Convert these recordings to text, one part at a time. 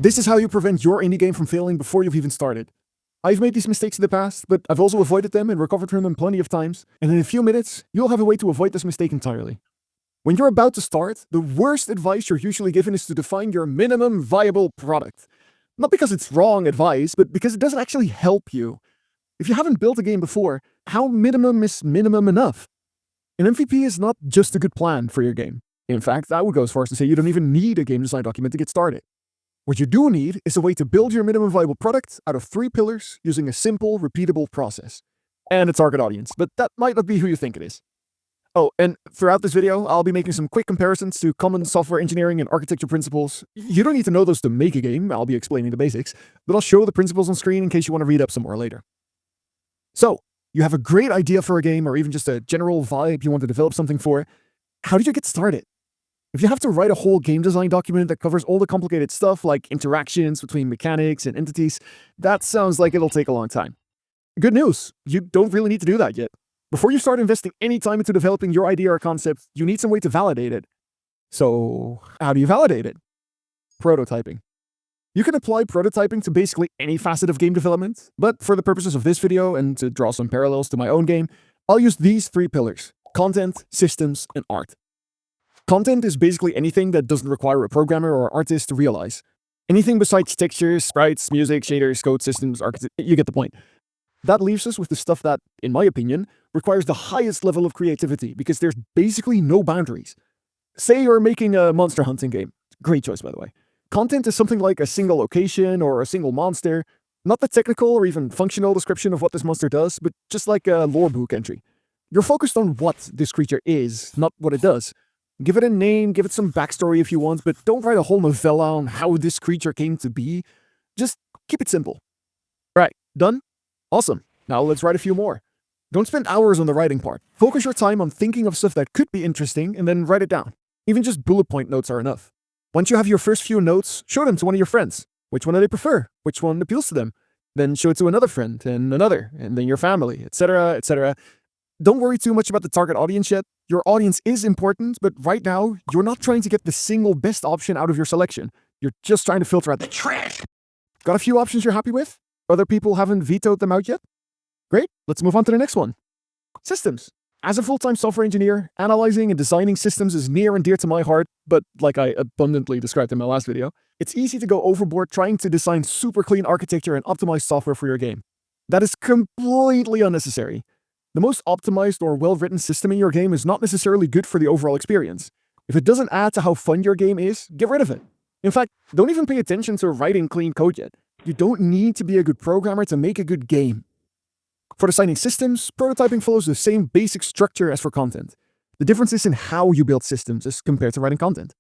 This is how you prevent your indie game from failing before you've even started. I've made these mistakes in the past, but I've also avoided them and recovered from them plenty of times, and in a few minutes, you'll have a way to avoid this mistake entirely. When you're about to start, the worst advice you're usually given is to define your minimum viable product. Not because it's wrong advice, but because it doesn't actually help you. If you haven't built a game before, how minimum is minimum enough? An MVP is not just a good plan for your game. In fact, I would go as far as to say you don't even need a game design document to get started. What you do need is a way to build your minimum viable product out of 3 pillars using a simple, repeatable process. And a target audience, but that might not be who you think it is. Oh, and throughout this video, I'll be making some quick comparisons to common software engineering and architecture principles. You don't need to know those to make a game, I'll be explaining the basics, but I'll show the principles on screen in case you want to read up some more later. So, you have a great idea for a game or even just a general vibe you want to develop something for. How did you get started? If you have to write a whole game design document that covers all the complicated stuff like interactions between mechanics and entities, that sounds like it'll take a long time. Good news, you don't really need to do that yet. Before you start investing any time into developing your idea or concept, you need some way to validate it. So, how do you validate it? Prototyping. You can apply prototyping to basically any facet of game development, but for the purposes of this video and to draw some parallels to my own game, I'll use these 3 pillars: content, systems, and art. Content is basically anything that doesn't require a programmer or artist to realize. Anything besides textures, sprites, music, shaders, code systems, you get the point. That leaves us with the stuff that, in my opinion, requires the highest level of creativity because there's basically no boundaries. Say you're making a monster hunting game. Great choice, by the way. Content is something like a single location or a single monster, not the technical or even functional description of what this monster does, but just like a lore book entry. You're focused on what this creature is, not what it does. Give it a name, give it some backstory if you want, but don't write a whole novella on how this creature came to be. Just keep it simple. Right, done? Awesome. Now let's write a few more. Don't spend hours on the writing part. Focus your time on thinking of stuff that could be interesting and then write it down. Even just bullet point notes are enough. Once you have your first few notes, show them to one of your friends. Which one do they prefer? Which one appeals to them? Then show it to another friend and another, and then your family, etc., etc. Don't worry too much about the target audience yet. Your audience is important, but right now, you're not trying to get the single best option out of your selection. You're just trying to filter out the trash. Got a few options you're happy with? Other people haven't vetoed them out yet? Great, let's move on to the next one. Systems. As a full-time software engineer, analyzing and designing systems is near and dear to my heart, but like I abundantly described in my last video, it's easy to go overboard trying to design super clean architecture and optimized software for your game. That is completely unnecessary. The most optimized or well-written system in your game is not necessarily good for the overall experience. If it doesn't add to how fun your game is, get rid of it. In fact, don't even pay attention to writing clean code yet. You don't need to be a good programmer to make a good game. For designing systems, prototyping follows the same basic structure as for content. The difference is in how you build systems as compared to writing content.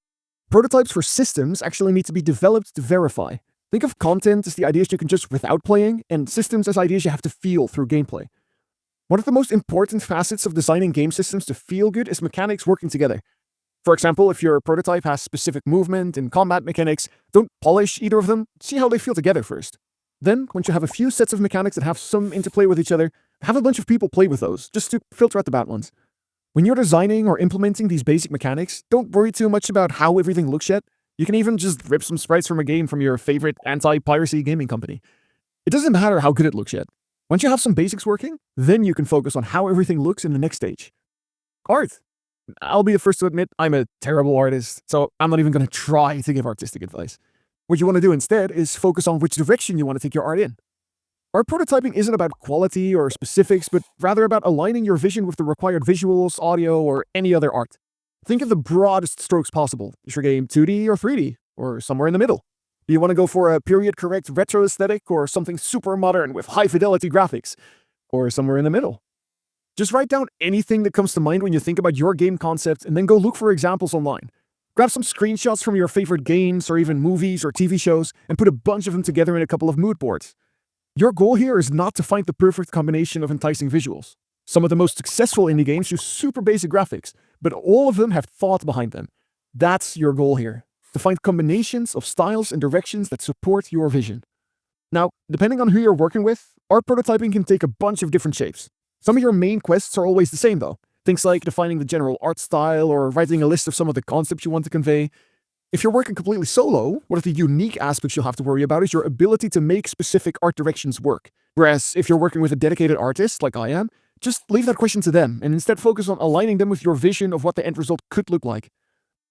Prototypes for systems actually need to be developed to verify. Think of content as the ideas you can just without playing, and systems as ideas you have to feel through gameplay. One of the most important facets of designing game systems to feel good is mechanics working together. For example, if your prototype has specific movement and combat mechanics, don't polish either of them, see how they feel together first. Then, once you have a few sets of mechanics that have some interplay with each other, have a bunch of people play with those, just to filter out the bad ones. When you're designing or implementing these basic mechanics, don't worry too much about how everything looks yet. You can even just rip some sprites from a game from your favorite anti-piracy gaming company. It doesn't matter how good it looks yet. Once you have some basics working, then you can focus on how everything looks in the next stage. Art. I'll be the first to admit I'm a terrible artist, so I'm not even going to try to give artistic advice. What you want to do instead is focus on which direction you want to take your art in. Art prototyping isn't about quality or specifics, but rather about aligning your vision with the required visuals, audio, or any other art. Think of the broadest strokes possible. Is your game 2D or 3D, or somewhere in the middle? Do you want to go for a period-correct retro aesthetic or something super modern with high-fidelity graphics? Or somewhere in the middle? Just write down anything that comes to mind when you think about your game concept and then go look for examples online. Grab some screenshots from your favorite games or even movies or TV shows and put a bunch of them together in a couple of mood boards. Your goal here is not to find the perfect combination of enticing visuals. Some of the most successful indie games use super basic graphics, but all of them have thought behind them. That's your goal here. To find combinations of styles and directions that support your vision. Now, depending on who you're working with, art prototyping can take a bunch of different shapes. Some of your main quests are always the same though. Things like defining the general art style or writing a list of some of the concepts you want to convey. If you're working completely solo, one of the unique aspects you'll have to worry about is your ability to make specific art directions work. Whereas if you're working with a dedicated artist, like I am, just leave that question to them and instead focus on aligning them with your vision of what the end result could look like.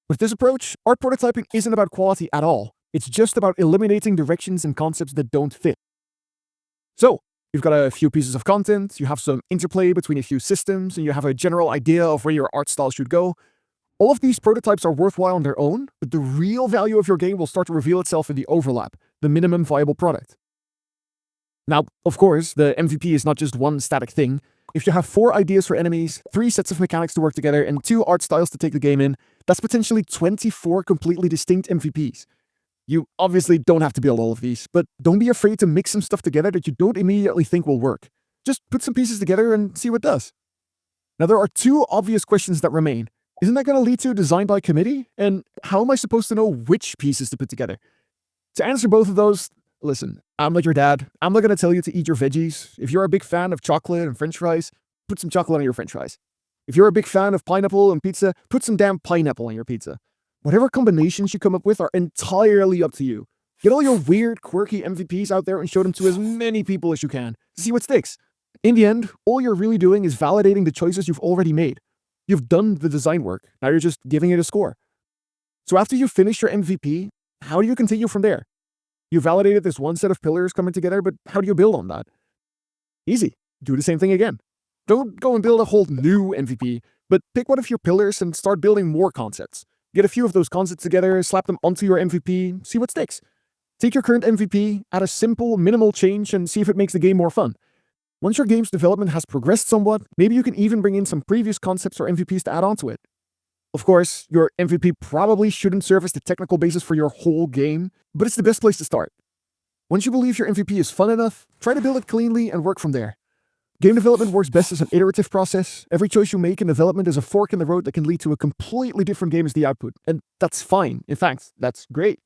With this approach, art prototyping isn't about quality at all. It's just about eliminating directions and concepts that don't fit. So, you've got a few pieces of content, you have some interplay between a few systems, and you have a general idea of where your art style should go. All of these prototypes are worthwhile on their own, but the real value of your game will start to reveal itself in the overlap, the minimum viable product. Now, of course, the MVP is not just one static thing. If you have 4 ideas for enemies, 3 sets of mechanics to work together, and 2 art styles to take the game in, that's potentially 24 completely distinct MVPs. You obviously don't have to build all of these, but don't be afraid to mix some stuff together that you don't immediately think will work. Just put some pieces together and see what does. Now, there are 2 obvious questions that remain. Isn't that going to lead to design by committee? And how am I supposed to know which pieces to put together? To answer both of those, listen, I'm like your dad. I'm not going to tell you to eat your veggies. If you're a big fan of chocolate and french fries, put some chocolate on your french fries. If you're a big fan of pineapple and pizza, put some damn pineapple on your pizza. Whatever combinations you come up with are entirely up to you. Get all your weird, quirky MVPs out there and show them to as many people as you can to see what sticks. In the end, all you're really doing is validating the choices you've already made. You've done the design work, now you're just giving it a score. So after you've finished your MVP, how do you continue from there? You validated this one set of pillars coming together, but how do you build on that? Easy. Do the same thing again. Don't go and build a whole new MVP, but pick one of your pillars and start building more concepts. Get a few of those concepts together, slap them onto your MVP, see what sticks. Take your current MVP, add a simple, minimal change, and see if it makes the game more fun. Once your game's development has progressed somewhat, maybe you can even bring in some previous concepts or MVPs to add onto it. Of course, your MVP probably shouldn't serve as the technical basis for your whole game, but it's the best place to start. Once you believe your MVP is fun enough, try to build it cleanly and work from there. Game development works best as an iterative process. Every choice you make in development is a fork in the road that can lead to a completely different game as the output, and that's fine. In fact, that's great.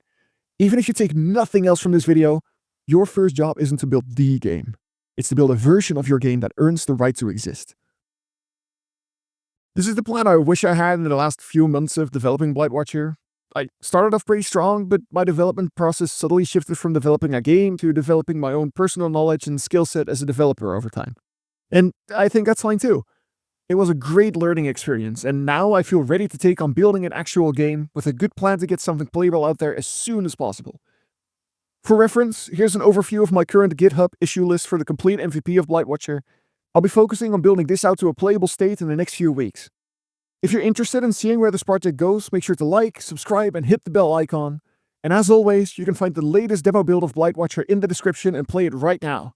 Even if you take nothing else from this video, your first job isn't to build the game. It's to build a version of your game that earns the right to exist. This is the plan I wish I had in the last few months of developing Blightwatcher. I started off pretty strong, but my development process subtly shifted from developing a game to developing my own personal knowledge and skill set as a developer over time. And I think that's fine too. It was a great learning experience, and now I feel ready to take on building an actual game with a good plan to get something playable out there as soon as possible. For reference, here's an overview of my current GitHub issue list for the complete MVP of Blightwatcher. I'll be focusing on building this out to a playable state in the next few weeks. If you're interested in seeing where this project goes, make sure to like, subscribe, and hit the bell icon. And as always, you can find the latest demo build of Blightwatcher in the description and play it right now.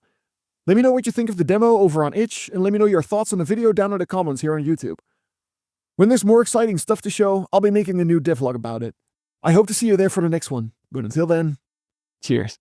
Let me know what you think of the demo over on itch, and let me know your thoughts on the video down in the comments here on YouTube. When there's more exciting stuff to show, I'll be making a new devlog about it. I hope to see you there for the next one, but until then, cheers.